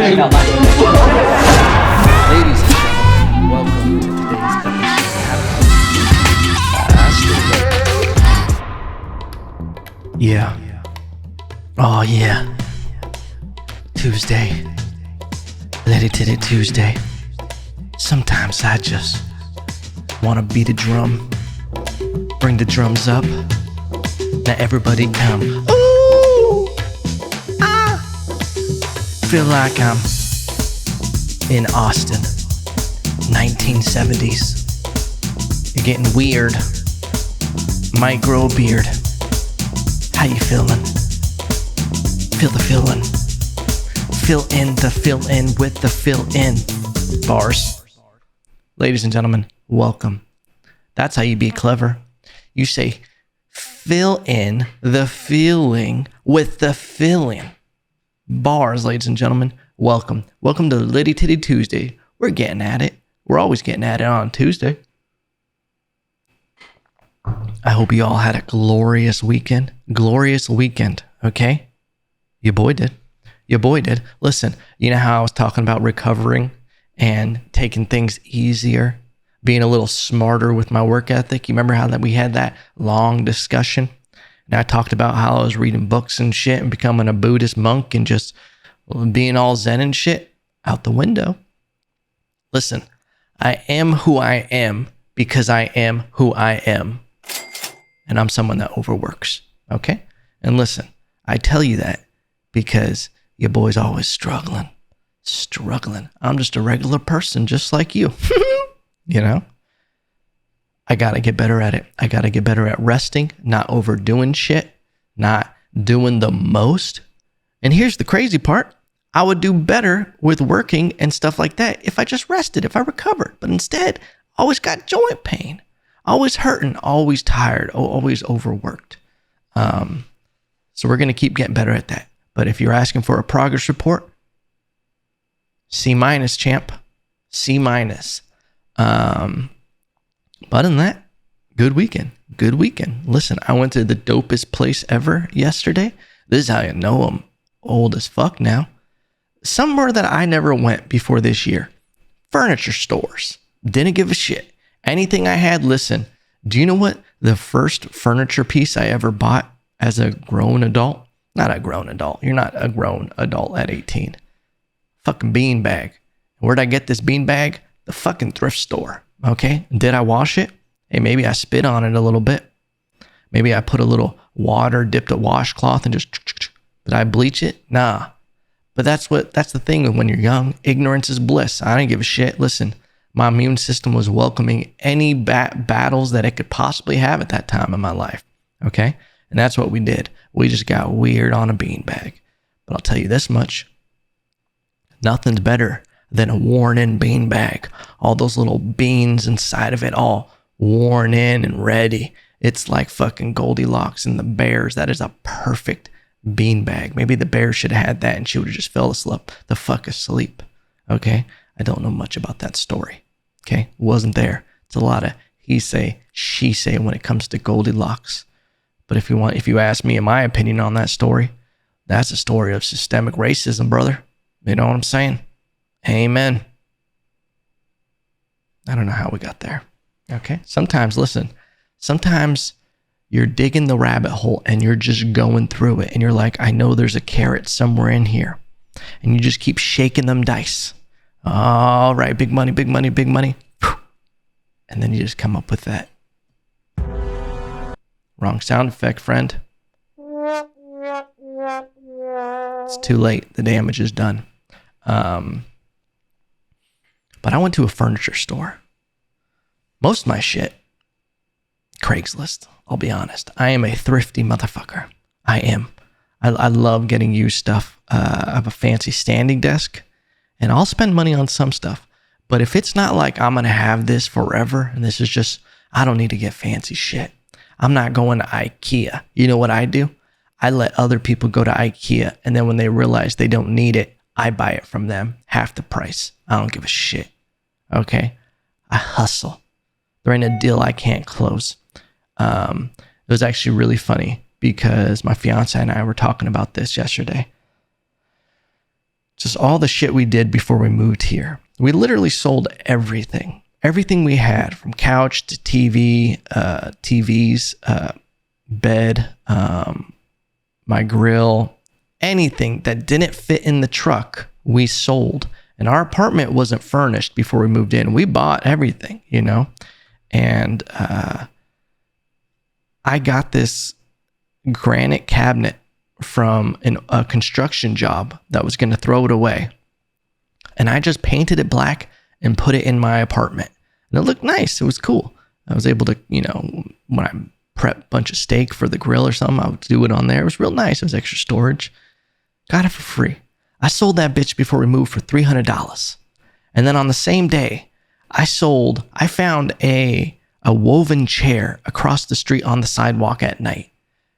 saying that like ladies and gentlemen, welcome to today's episode. Yeah. Oh yeah. Tuesday. Lady Titty Tuesday. Sometimes I just wanna beat a drum. Bring the drums up. Now everybody come. Ooh! Ah! Feel like I'm in Austin. 1970s. You're getting weird. Might grow a beard. How you feeling? Feel the feeling. Fill in the fill in with the fill in bars. Ladies and gentlemen, welcome. That's how you be clever. You say, fill in the feeling with the filling. Bars, ladies and gentlemen, welcome. Welcome to Litty Titty Tuesday. We're getting at it. We're always getting at it on Tuesday. I hope you all had a glorious weekend. Glorious weekend, okay? Your boy did. Your boy did. Listen, you know how I was talking about recovering and taking things easier, being a little smarter with my work ethic? You remember how that we had that long discussion? And I talked about how I was reading books and shit and becoming a Buddhist monk and just being all zen and shit. Out the window. Listen, I am who I am because I am who I am. And I'm someone that overworks, okay? And listen, I tell you that because your boy's always struggling. I'm just a regular person just like you. You know? I got to get better at it. I got to get better at resting, not overdoing shit, not doing the most. And here's the crazy part. I would do better with working and stuff like that if I just rested, if I recovered. But instead, I always got joint pain, always hurting, always tired, always overworked. So we're going to keep getting better at that. But if you're asking for a progress report, C-, champ. C-. But other than that, good weekend. Good weekend. Listen, I went to the dopest place ever yesterday. This is how you know I'm old as fuck now. Somewhere that I never went before this year. Furniture stores. Didn't give a shit. Anything I had, listen, do you know what the first furniture piece I ever bought as a grown adult? Not a grown adult. You're not a grown adult at 18. Fucking beanbag. Where'd I get this beanbag? The fucking thrift store. Okay. Did I wash it? Hey, maybe I spit on it a little bit. Maybe I put a little water, dipped a washcloth and just, did I bleach it? Nah. But that's the thing when you're young. Ignorance is bliss. I didn't give a shit. Listen, my immune system was welcoming any battles that it could possibly have at that time in my life. Okay. And that's what we did. We just got weird on a beanbag. But I'll tell you this much. Nothing's better than a worn-in beanbag. All those little beans inside of it all worn in and ready. It's like fucking Goldilocks and the Bears. That is a perfect beanbag. Maybe the bear should have had that and she would have just fell asleep. The fuck asleep. Okay? I don't know much about that story. Okay? Wasn't there. It's a lot of he say, she say when it comes to Goldilocks. But if you ask me in my opinion on that story, that's a story of systemic racism, brother. You know what I'm saying? Amen. I don't know how we got there. Okay. Sometimes you're digging the rabbit hole and you're just going through it and you're like, I know there's a carrot somewhere in here. And you just keep shaking them dice. All right. Big money, big money, big money. And then you just come up with that. Wrong sound effect, friend. It's too late. The damage is done. But I went to a furniture store. Most of my shit, Craigslist, I'll be honest. I am a thrifty motherfucker. I am. I love getting used stuff. I have a fancy standing desk, and I'll spend money on some stuff. But if it's not like I'm going to have this forever, and this is just, I don't need to get fancy shit. I'm not going to IKEA. You know what I do? I let other people go to IKEA, and then when they realize they don't need it, I buy it from them, half the price. I don't give a shit. Okay? I hustle. There ain't a deal I can't close. It was actually really funny because my fiance and I were talking about this yesterday. just all the shit we did before we moved here. We literally sold everything. Everything we had, from couch to TV, TVs, bed, my grill, anything that didn't fit in the truck, we sold. And our apartment wasn't furnished before we moved in. We bought everything, you know? And I got this granite cabinet from a construction job that was going to throw it away. And I just painted it black and put it in my apartment. And it looked nice. It was cool. I was able to, you know, when I prep a bunch of steak for the grill or something, I would do it on there. It was real nice. It was extra storage. Got it for free. I sold that bitch before we moved for $300. And then on the same day, I found a woven chair across the street on the sidewalk at night.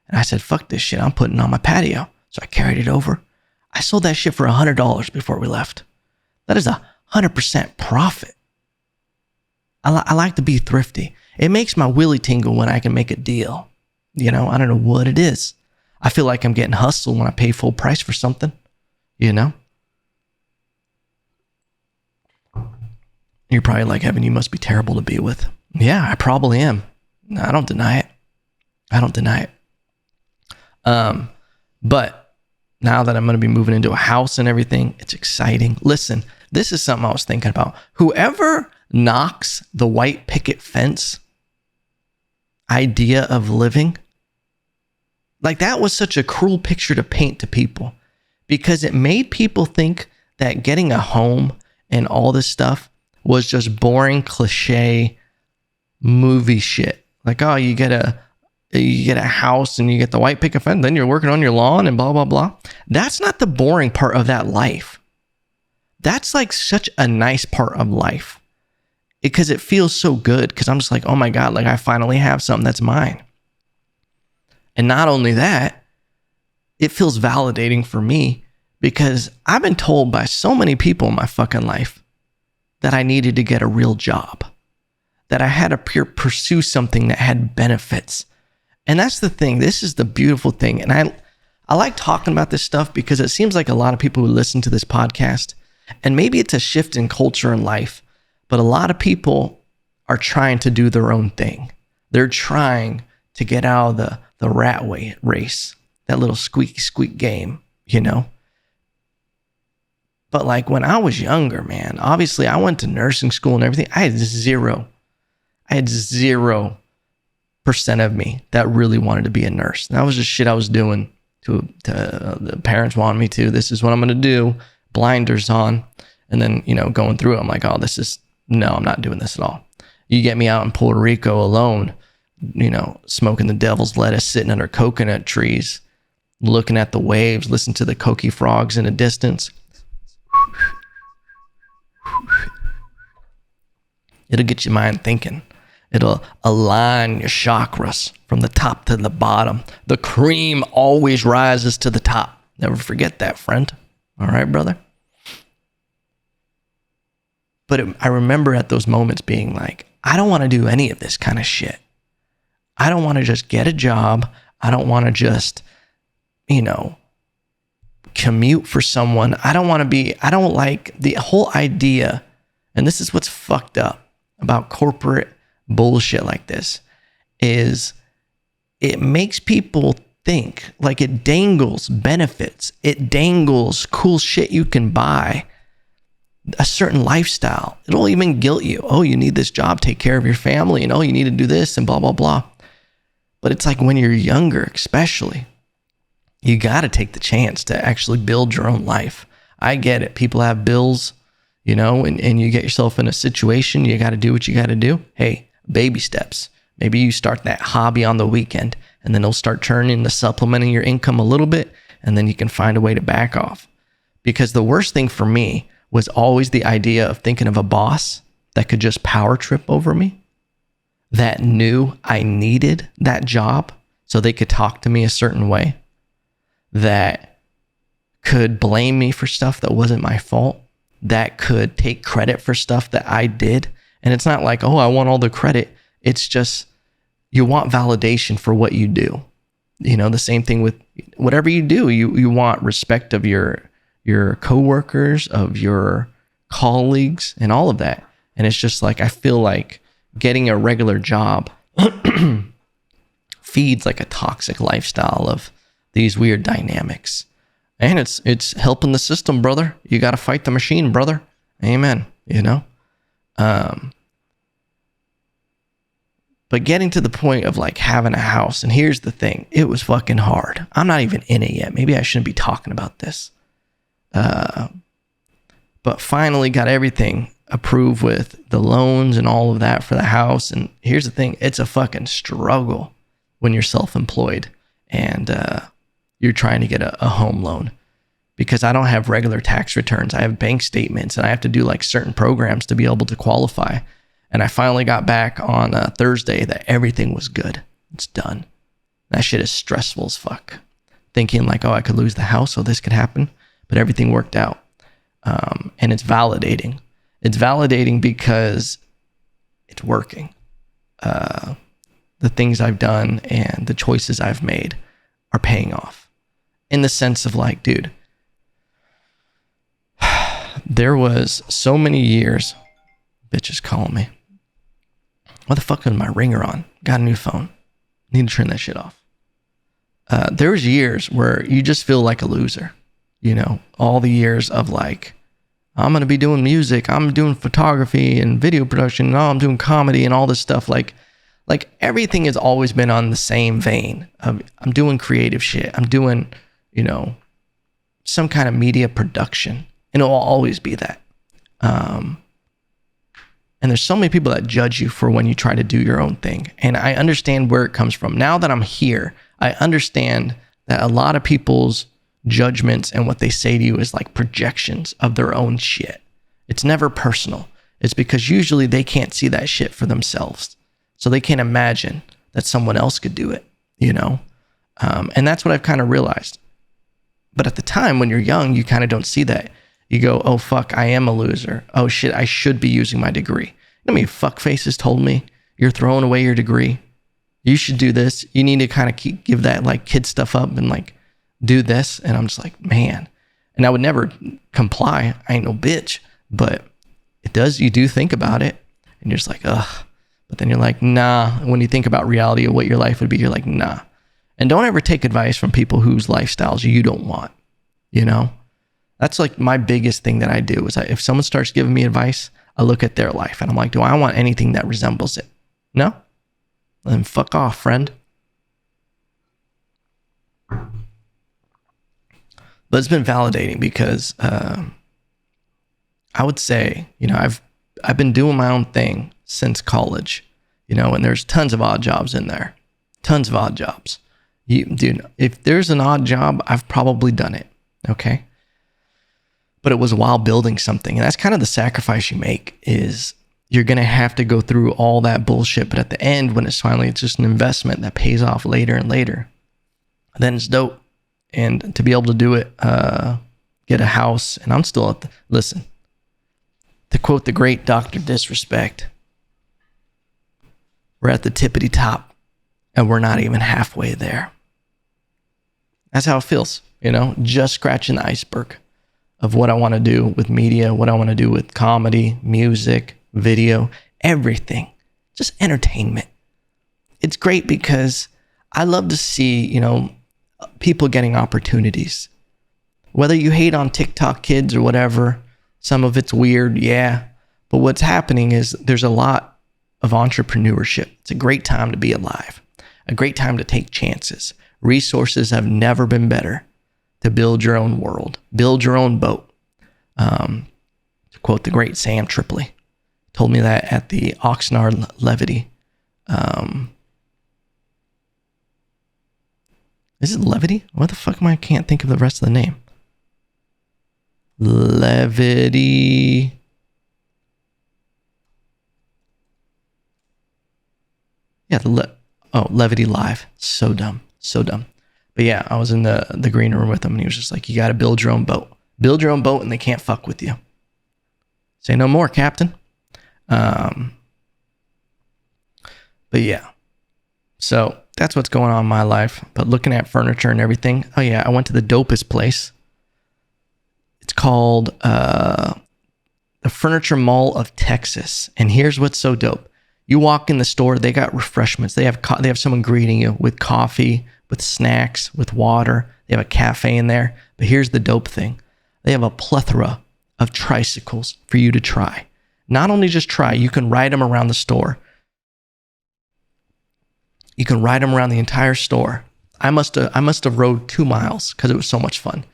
And I said, fuck this shit. I'm putting it on my patio. So I carried it over. I sold that shit for $100 before we left. That is 100% profit. I like to be thrifty. It makes my willy tingle when I can make a deal. You know, I don't know what it is. I feel like I'm getting hustled when I pay full price for something. You know? You're probably like, Evan, you must be terrible to be with. Yeah, I probably am. No, I don't deny it. But now that I'm going to be moving into a house and everything, it's exciting. Listen, this is something I was thinking about. Whoever knocks the white picket fence idea of living, like, that was such a cruel picture to paint to people, because it made people think that getting a home and all this stuff was just boring, cliche movie shit. Like, oh, you get a house and you get the white picket fence, then you're working on your lawn and blah, blah, blah. That's not the boring part of that life. That's like such a nice part of life, because it feels so good, because I'm just like, oh my God, like I finally have something that's mine. And not only that, it feels validating for me, because I've been told by so many people in my fucking life that I needed to get a real job, that I had to pursue something that had benefits. And that's the thing. This is the beautiful thing. And I like talking about this stuff, because it seems like a lot of people who listen to this podcast, and maybe it's a shift in culture and life, but a lot of people are trying to do their own thing. They're trying to get out of the rat race, that little squeak game, you know? But like when I was younger, man, obviously I went to nursing school and everything. I had 0% of me that really wanted to be a nurse. That was just shit I was doing to the parents wanted me to. This is what I'm going to do. Blinders on. And then, you know, going through it, I'm like, oh, no, I'm not doing this at all. You get me out in Puerto Rico alone, you know, smoking the devil's lettuce, sitting under coconut trees, looking at the waves, listening to the coqui frogs in the distance. It'll get your mind thinking. It'll align your chakras from the top to the bottom. The cream always rises to the top. Never forget that, friend. All right, brother? But I remember at those moments being like, I don't want to do any of this kind of shit. I don't want to just get a job. I don't want to just, you know, commute for someone. I don't like the whole idea. And this is what's fucked up about corporate bullshit like this, is it makes people think, like, it dangles benefits. It dangles cool shit you can buy, a certain lifestyle. It'll even guilt you. Oh, you need this job, take care of your family, and oh, you need to do this and blah, blah, blah. But it's like when you're younger, especially, you got to take the chance to actually build your own life. I get it. People have bills, you know, and you get yourself in a situation, you got to do what you got to do. Hey, baby steps. Maybe you start that hobby on the weekend, and then it'll start turning into supplementing your income a little bit, and then you can find a way to back off. Because the worst thing for me was always the idea of thinking of a boss that could just power trip over me, that knew I needed that job so they could talk to me a certain way, that could blame me for stuff that wasn't my fault, that could take credit for stuff that I did. And it's not like, oh, I want all the credit. It's just, you want validation for what you do. You know, the same thing with whatever you do. You want respect of your your coworkers, of your colleagues, and all of that. And it's just like, I feel like getting a regular job feeds like a toxic lifestyle of these weird dynamics. And it's helping the system, brother. You got to fight the machine, brother. Amen. You know? But getting to the point of like having a house, and here's the thing, it was fucking hard. I'm not even in it yet. Maybe I shouldn't be talking about this. But finally got everything approved with the loans and all of that for the house. And here's the thing, it's a fucking struggle when you're self-employed and you're trying to get a home loan, because I don't have regular tax returns. I have bank statements, and I have to do like certain programs to be able to qualify. And I finally got back on Thursday that everything was good. It's done. That shit is stressful as fuck. Thinking like, oh, I could lose the house, so this could happen. But everything worked out. And it's validating. It's validating because it's working. The things I've done and the choices I've made are paying off. In the sense of like, dude, there was so many years. Bitch is calling me. What the fuck is my ringer on? Got a new phone. Need to turn that shit off. There was years where you just feel like a loser. You know, all the years of like, I'm going to be doing music. I'm doing photography and video production. And I'm doing comedy and all this stuff. Like everything has always been on the same vein of I'm doing creative shit. I'm doing, you know, some kind of media production. And it will always be that. And there's so many people that judge you for when you try to do your own thing. And I understand where it comes from. Now that I'm here, I understand that a lot of people's judgments and what they say to you is like projections of their own shit. It's never personal. It's because usually they can't see that shit for themselves. So they can't imagine that someone else could do it, you know? And that's what I've kind of realized. But at the time when you're young, you kind of don't see that. You go, oh, fuck, I am a loser. Oh, shit, I should be using my degree. You know how many fuckfaces told me, you're throwing away your degree. You should do this. You need to kind of give that like kid stuff up and like do this. And I'm just like, man. And I would never comply. I ain't no bitch. But it does, you do think about it. And you're just like, ugh. But then you're like, nah. When you think about reality of what your life would be, you're like, nah. And don't ever take advice from people whose lifestyles you don't want, you know? That's like my biggest thing that I do is if someone starts giving me advice, I look at their life and I'm like, do I want anything that resembles it? No? Then fuck off, friend. But it's been validating because I would say, you know, I've been doing my own thing since college, you know, and there's tons of odd jobs in there. Tons of odd jobs. Dude, if there's an odd job, I've probably done it. Okay? But it was while building something. And that's kind of the sacrifice you make is you're going to have to go through all that bullshit. But at the end, when it's just an investment that pays off later and later, then it's dope. And to be able to do it, get a house. And I'm still listen, to quote the great Dr. Disrespect, we're at the tippity top and we're not even halfway there. That's how it feels, you know, just scratching the iceberg of what I want to do with media, what I want to do with comedy, music, video, everything. Just entertainment. It's great because I love to see, you know, people getting opportunities. Whether you hate on TikTok kids or whatever, some of it's weird, yeah. But what's happening is there's a lot of entrepreneurship. It's a great time to be alive. A great time to take chances. Resources have never been better to build your own world, build your own boat. To quote the great Sam Tripoli, told me that at the Oxnard Levity. Is it Levity? What the fuck am I can't think of the rest of the name. Levity. Yeah, Levity Live. So dumb. But yeah, I was in the green room with him and he was just like, you got to build your own boat. Build your own boat and they can't fuck with you. Say no more, Captain. But yeah. So that's what's going on in my life. But looking at furniture and everything. Oh yeah, I went to the dopest place. called the Furniture Mall of Texas. And here's what's so dope. You walk in the store, they got refreshments. They have someone greeting you with coffee, with snacks, with water. They have a cafe in there. But here's the dope thing. They have a plethora of tricycles for you to try. Not only just try, you can ride them around the store. You can ride them around the entire store. I must have rode 2 miles because it was so much fun.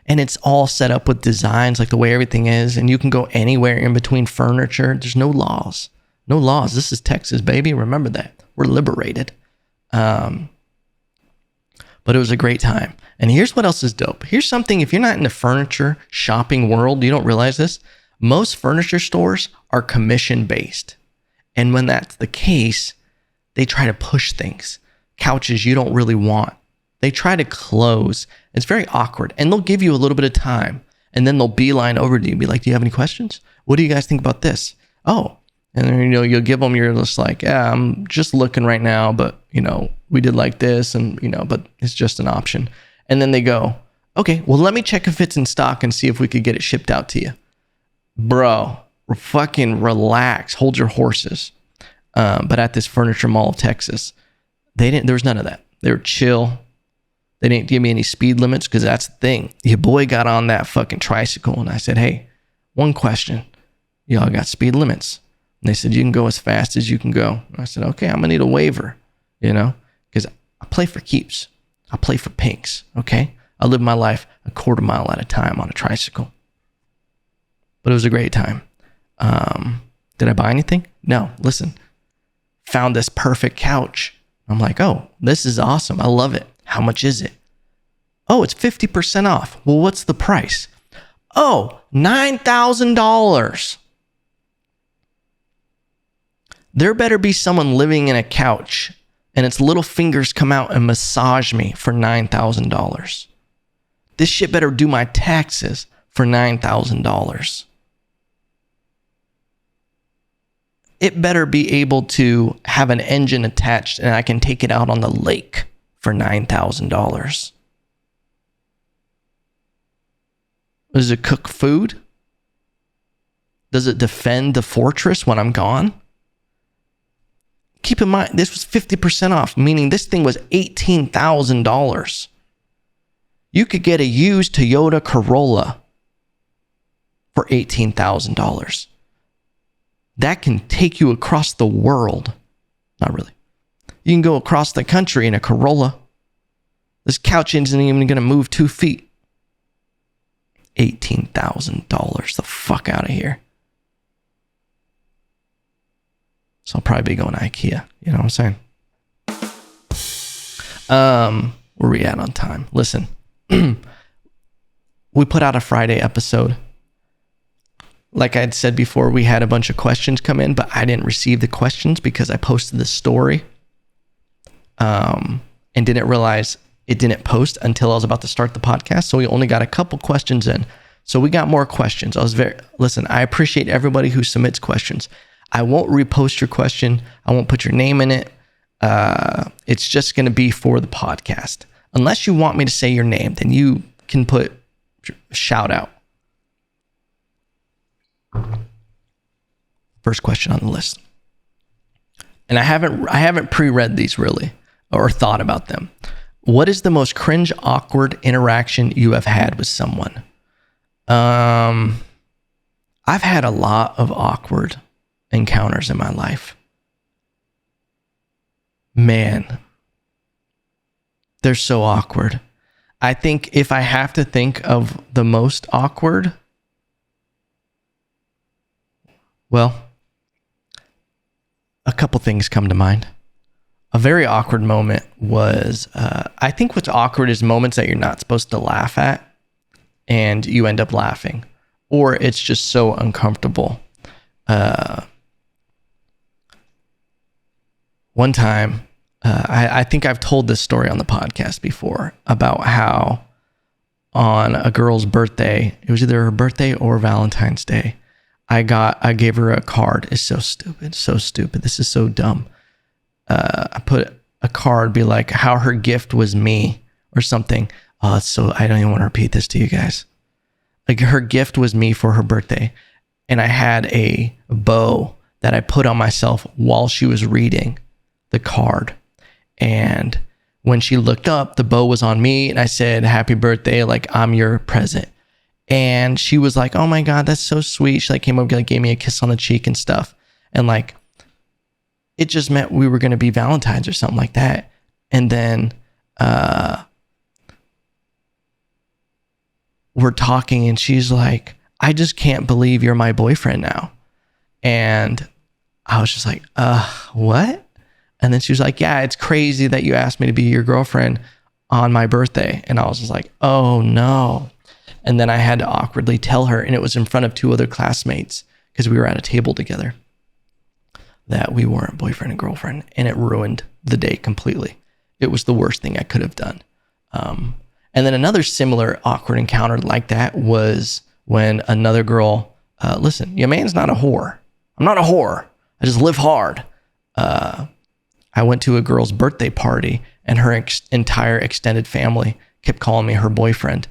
And it's all set up with designs, like the way everything is, and you can go anywhere in between furniture. There's no laws. No laws. This is Texas, baby. Remember that. We're liberated. But it was a great time. And here's what else is dope. Here's something, if you're not in the furniture shopping world, you don't realize this. Most furniture stores are commission-based. And when that's the case, they try to push things. Couches you don't really want. They try to close. It's very awkward. And they'll give you a little bit of time. And then they'll beeline over to you and be like, do you have any questions? What do you guys think about this? Oh. And then, you'll give them, you're just like, yeah, I'm just looking right now, but, we did like this and, but it's just an option. And then they go, okay, well, let me check if it's in stock and see if we could get it shipped out to you. Bro, fucking relax. Hold your horses. But at this Furniture Mall of Texas, there was none of that. They were chill. They didn't give me any speed limits because that's the thing. Your boy got on that fucking tricycle and I said, hey, one question. Y'all got speed limits? And they said, you can go as fast as you can go. And I said, okay, I'm going to need a waiver, because I play for keeps. I play for pinks, okay? I live my life a quarter mile at a time on a tricycle. But it was a great time. Did I buy anything? No, listen. Found this perfect couch. I'm like, oh, this is awesome. I love it. How much is it? Oh, it's 50% off. Well, what's the price? Oh, $9,000. There better be someone living in a couch and its little fingers come out and massage me for $9,000. This shit better do my taxes for $9,000. It better be able to have an engine attached and I can take it out on the lake for $9,000. Does it cook food? Does it defend the fortress when I'm gone? Keep in mind, this was 50% off, meaning this thing was $18,000. You could get a used Toyota Corolla for $18,000. That can take you across the world. Not really. You can go across the country in a Corolla. This couch isn't even going to move 2 feet. $18,000. The fuck out of here. So I'll probably be going to IKEA. You know what I'm saying? Where we at on time? Listen. We put out a Friday episode. Like I had said before, we had a bunch of questions come in, but I didn't receive the questions because I posted the story. And didn't realize it didn't post until I was about to start the podcast. So we only got a couple questions in. So we got more questions. Listen, I appreciate everybody who submits questions. I won't repost your question. I won't put your name in it. It's just going to be for the podcast. Unless you want me to say your name, then you can put shout out. First question on the list. And I haven't pre-read these really or thought about them. What is the most cringe, awkward interaction you have had with someone? I've had a lot of awkward encounters in my life. Man, they're so awkward. I think if I have to think of the most awkward, well, a couple things come to mind. A very awkward moment was, I think what's awkward is moments that you're not supposed to laugh at and you end up laughing, or it's just so uncomfortable. One time, I think I've told this story on the podcast before about how on a girl's birthday, it was either her birthday or Valentine's Day, I gave her a card. It's so stupid, so stupid. This is so dumb. I put a card, be like, how her gift was me or something. Oh, it's so, I don't even want to repeat this to you guys. Like her gift was me for her birthday. And I had a bow that I put on myself while she was reading the card. And when she looked up, the bow was on me. And I said, happy birthday. Like, I'm your present. And she was like, oh my God, that's so sweet. She like came over, like gave me a kiss on the cheek and stuff. And like, it just meant we were going to be Valentine's or something like that. And then, we're talking and she's like, I just can't believe you're my boyfriend now. And I was just like, what? And then she was like, yeah, it's crazy that you asked me to be your girlfriend on my birthday. And I was just like, oh no. And then I had to awkwardly tell her, and it was in front of 2 other classmates because we were at a table together, that we weren't boyfriend and girlfriend. And it ruined the day completely. It was the worst thing I could have done. And then another similar awkward encounter like that was when another girl, listen, your man's not a whore. I'm not a whore. I just live hard. I went to a girl's birthday party and her entire extended family kept calling me her boyfriend.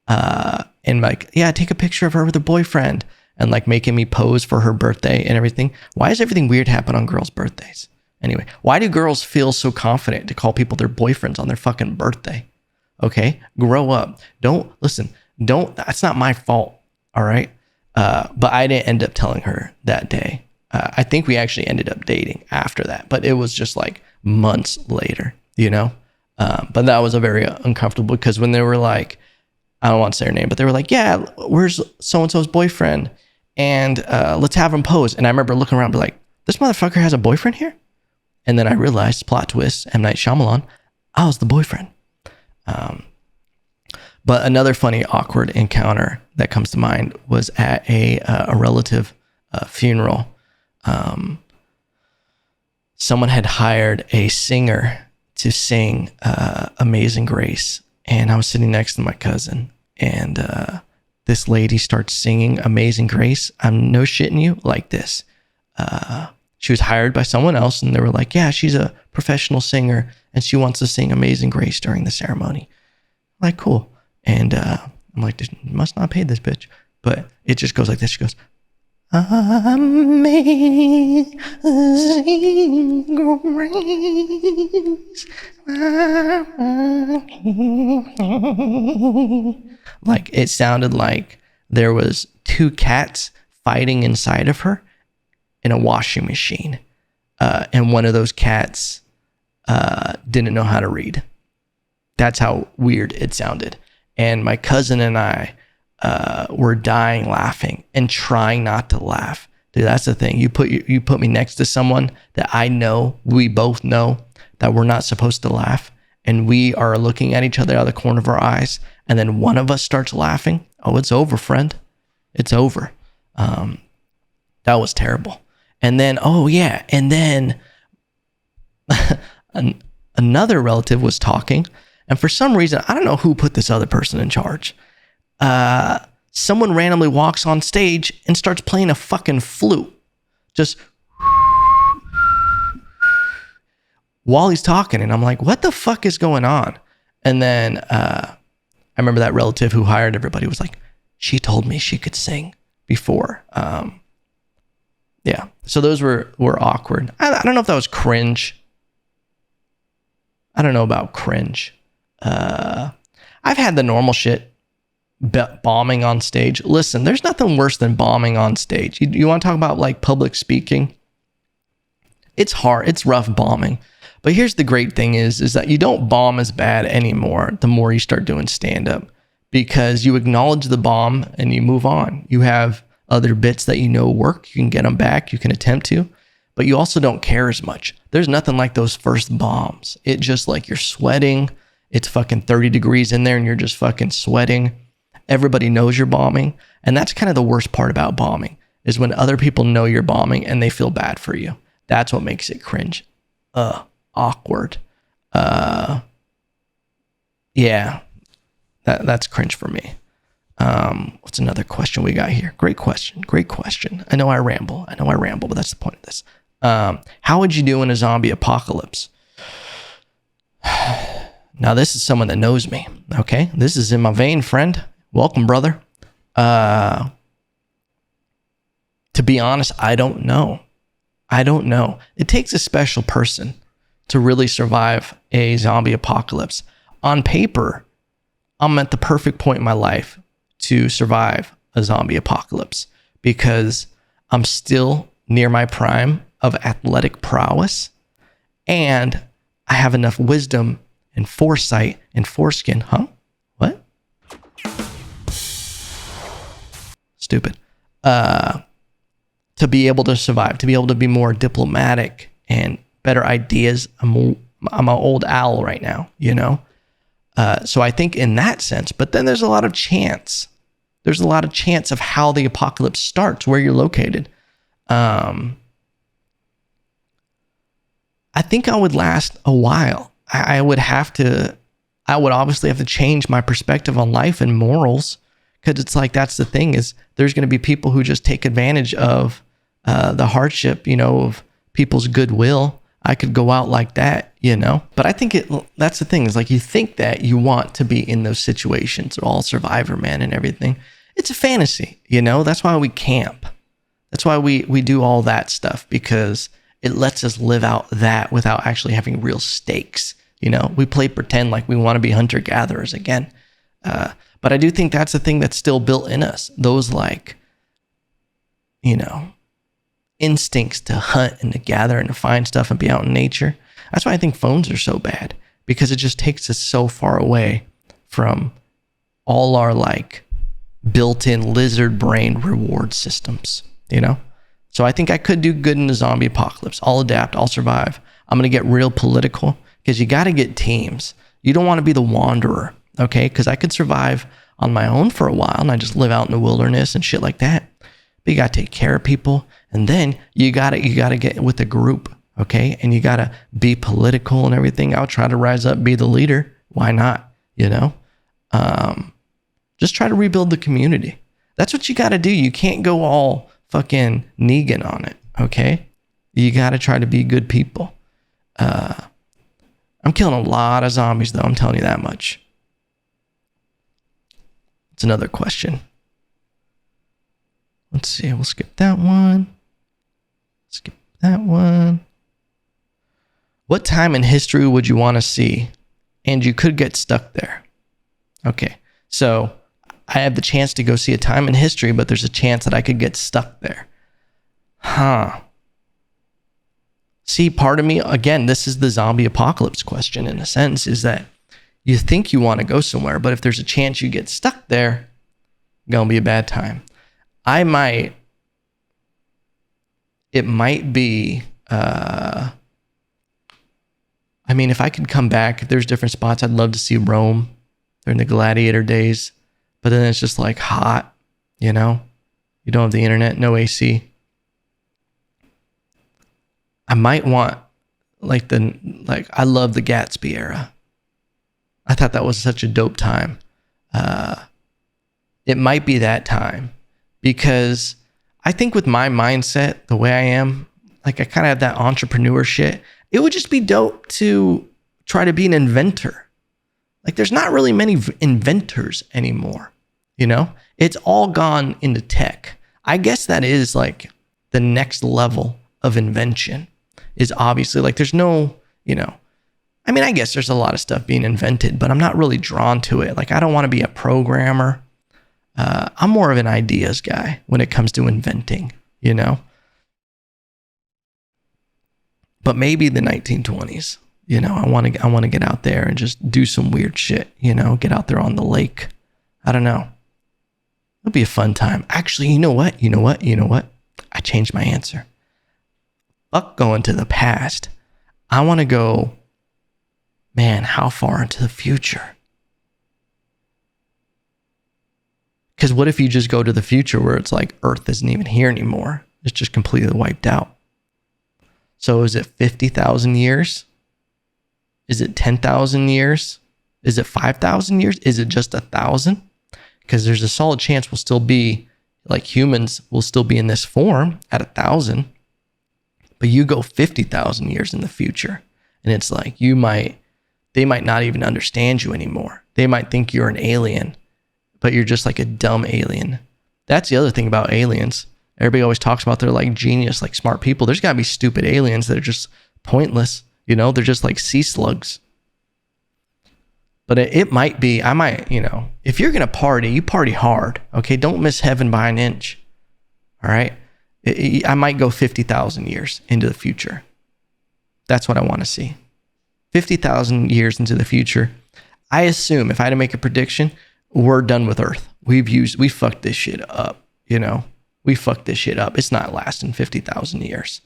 And like, yeah, take a picture of her with her boyfriend, and like making me pose for her birthday and everything. Why does everything weird happen on girls' birthdays? Anyway, why do girls feel so confident to call people their boyfriends on their fucking birthday? Okay, grow up. That's not my fault. All right. But I didn't end up telling her that day. I think we actually ended up dating after that, but it was just like months later, you know? But that was a very uncomfortable, because when they were like, I don't want to say her name, but they were like, yeah, where's so-and-so's boyfriend? And let's have him pose. And I remember looking around and be like, this motherfucker has a boyfriend here? And then I realized, plot twist, M. Night Shyamalan, I was the boyfriend. But another funny, awkward encounter that comes to mind was at a relative funeral. Someone had hired a singer to sing Amazing Grace. And I was sitting next to my cousin, and this lady starts singing Amazing Grace. I'm no shitting you, like this. She was hired by someone else, and they were like, yeah, she's a professional singer, and she wants to sing Amazing Grace during the ceremony. I'm like, cool. And I'm like, you must not pay this bitch. But it just goes like this. She goes, Amazing Grace. Like, it sounded like there was 2 cats fighting inside of her in a washing machine. And one of those cats didn't know how to read. That's how weird it sounded. And my cousin and I were dying laughing and trying not to laugh. Dude, that's the thing. You put me next to someone that I know, we both know that we're not supposed to laugh, and we are looking at each other out of the corner of our eyes, and then one of us starts laughing. Oh, it's over, friend. It's over. That was terrible. And then, another relative was talking, and for some reason, I don't know who put this other person in charge. Someone randomly walks on stage and starts playing a fucking flute, just while he's talking. And I'm like, what the fuck is going on? And then I remember that relative who hired everybody was like, she told me she could sing before. Yeah. So those were awkward. I don't know if that was cringe. I don't know about cringe. I've had the normal shit. Bombing on stage. Listen, there's nothing worse than bombing on stage. You want to talk about like public speaking? It's hard. It's rough bombing. But here's the great thing is that you don't bomb as bad anymore the more you start doing stand-up, because you acknowledge the bomb and you move on. You have other bits that you know work. You can get them back. You can attempt to, but you also don't care as much. There's nothing like those first bombs. It just like you're sweating. It's fucking 30 degrees in there and you're just fucking sweating. Everybody knows you're bombing. And that's kind of the worst part about bombing, is when other people know you're bombing and they feel bad for you. That's what makes it cringe. Awkward. Yeah, that's cringe for me. What's another question we got here? Great question. I know I ramble, but that's the point of this. How would you do in a zombie apocalypse? Now, this is someone that knows me. Okay, this is in my vein, friend. Welcome, brother. To be honest, I don't know. It takes a special person to really survive a zombie apocalypse. On paper, I'm at the perfect point in my life to survive a zombie apocalypse because I'm still near my prime of athletic prowess, and I have enough wisdom and foresight and foreskin. Huh? What? Stupid. To be able to survive, to be able to be more diplomatic and better ideas. I'm an old owl right now, you know? So I think in that sense, but then there's a lot of chance. There's a lot of chance of how the apocalypse starts, where you're located. I think I would last a while. I would obviously have to change my perspective on life and morals, because it's like, that's the thing, is there's going to be people who just take advantage of the hardship, you know, of people's goodwill. I could go out like that, you know, but I think that's the thing, is like, you think that you want to be in those situations, all Survivor Man and everything. It's a fantasy, you know. That's why we camp. That's why we do all that stuff, because it lets us live out that without actually having real stakes. You know, we play pretend like we want to be hunter-gatherers again. But I do think that's the thing that's still built in us. Those, like, you know, instincts to hunt and to gather and to find stuff and be out in nature. That's why I think phones are so bad, because it just takes us so far away from all our, like, built-in lizard brain reward systems, you know? So I think I could do good in the zombie apocalypse. I'll adapt. I'll survive. I'm going to get real political, because you got to get teams. You don't want to be the wanderer, okay? Because I could survive on my own for a while and I just live out in the wilderness and shit like that. But you got to take care of people. And then you got to get with a group, okay? And you got to be political and everything. I'll try to rise up, be the leader. Why not? You know? Just try to rebuild the community. That's what you got to do. You can't go all fucking Negan on it, okay? You got to try to be good people. I'm killing a lot of zombies, though. I'm telling you that much. It's another question. Let's see. We'll skip that one. Skip that one. What time in history would you want to see? And you could get stuck there. Okay. So I have the chance to go see a time in history, but there's a chance that I could get stuck there. Huh. See, part of me, again, this is the zombie apocalypse question in a sense, is that you think you want to go somewhere, but if there's a chance you get stuck there, gonna be a bad time. It might be, I mean, if I could come back, there's different spots. I'd love to see Rome during the gladiator days, but then it's just like hot, you know? You don't have the internet, no AC. I might want I love the Gatsby era. I thought that was such a dope time. It might be that time, because I think with my mindset, the way I am, like, I kind of have that entrepreneur shit. It would just be dope to try to be an inventor. Like, there's not really many inventors anymore, you know? It's all gone into tech. I guess that is like the next level of invention, is obviously, like, there's no, you know, I mean, I guess there's a lot of stuff being invented, but I'm not really drawn to it. Like, I don't want to be a programmer. I'm more of an ideas guy when it comes to inventing, you know? But maybe the 1920s, you know, I want to get out there and just do some weird shit, you know, get out there on the lake. I don't know. It'll be a fun time. Actually, you know what? I changed my answer. Fuck going to the past. I want to go, man, how far into the future? Because what if you just go to the future where it's like Earth isn't even here anymore? It's just completely wiped out. So is it 50,000 years? Is it 10,000 years? Is it 5,000 years? Is it just 1,000? Because there's a solid chance we'll still be, like, humans will still be in this form at 1,000. But you go 50,000 years in the future, and it's like they might not even understand you anymore. They might think you're an alien, but you're just like a dumb alien. That's the other thing about aliens. Everybody always talks about they're like genius, like smart people. There's gotta be stupid aliens that are just pointless. You know, they're just like sea slugs. But it might be, I might, you know, if you're gonna party, you party hard. Okay, don't miss heaven by an inch. All right, I might go 50,000 years into the future. That's what I want to see. 50,000 years into the future. I assume if I had to make a prediction, we're done with Earth. We fucked this shit up. You know, we fucked this shit up. It's not lasting 50,000 years.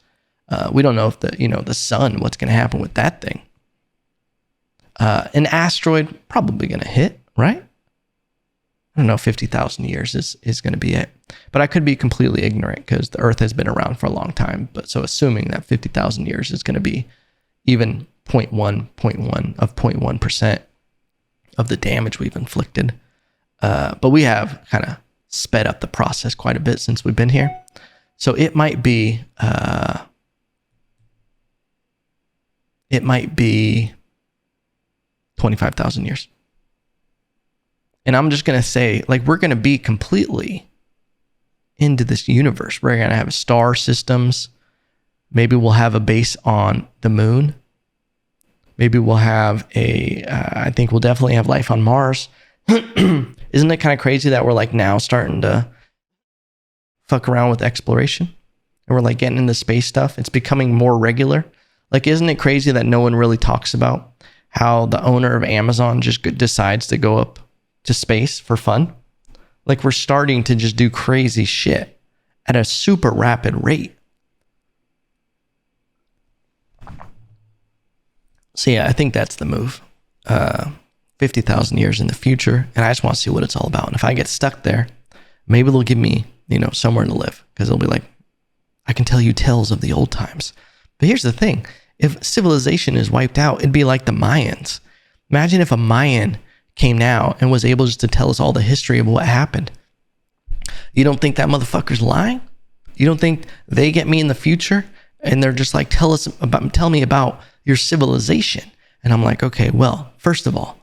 We don't know if the sun, what's going to happen with that thing. An asteroid probably going to hit, right? I don't know, 50,000 years is going to be it. But I could be completely ignorant because the Earth has been around for a long time. But so assuming that 50,000 years is going to be even 0.1% of the damage we've inflicted. But we have kind of sped up the process quite a bit since we've been here. So it might be 25,000 years. And I'm just going to say, like, we're going to be completely into this universe. We're going to have star systems. Maybe we'll have a base on the moon. Maybe we'll have I think we'll definitely have life on Mars. Isn't it kind of crazy that we're like now starting to fuck around with exploration? And we're like getting into space stuff. It's becoming more regular. Like, isn't it crazy that no one really talks about how the owner of Amazon just decides to go up to space for fun? Like, we're starting to just do crazy shit at a super rapid rate. So yeah, I think that's the move. 50,000 years in the future, and I just want to see what it's all about. And if I get stuck there, maybe they'll give me, somewhere to live, because they'll be like, I can tell you tales of the old times. But here's the thing. If civilization is wiped out, it'd be like the Mayans. Imagine if a Mayan came now and was able just to tell us all the history of what happened. You don't think that motherfucker's lying? You don't think they get me in the future and they're just like, tell me about your civilization? And I'm like, okay, well, first of all,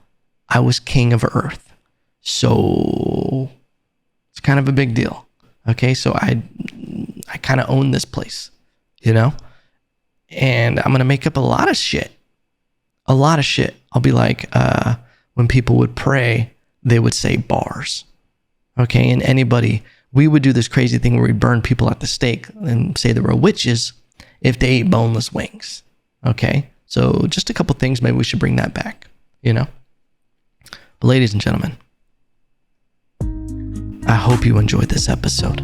I was king of Earth. So it's kind of a big deal. Okay, so I kind of own this place, and I'm going to make up a lot of shit. I'll be like, when people would pray, they would say bars. Okay, and we would do this crazy thing where we burn people at the stake and say they were witches if they ate boneless wings. Okay, so just a couple things, maybe we should bring that back, But ladies and gentlemen, I hope you enjoyed this episode.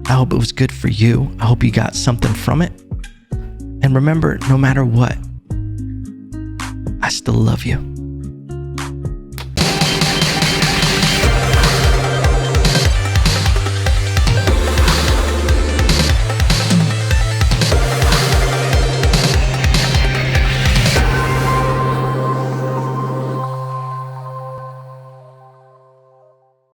I hope it was good for you. I hope you got something from it. And remember, no matter what, I still love you.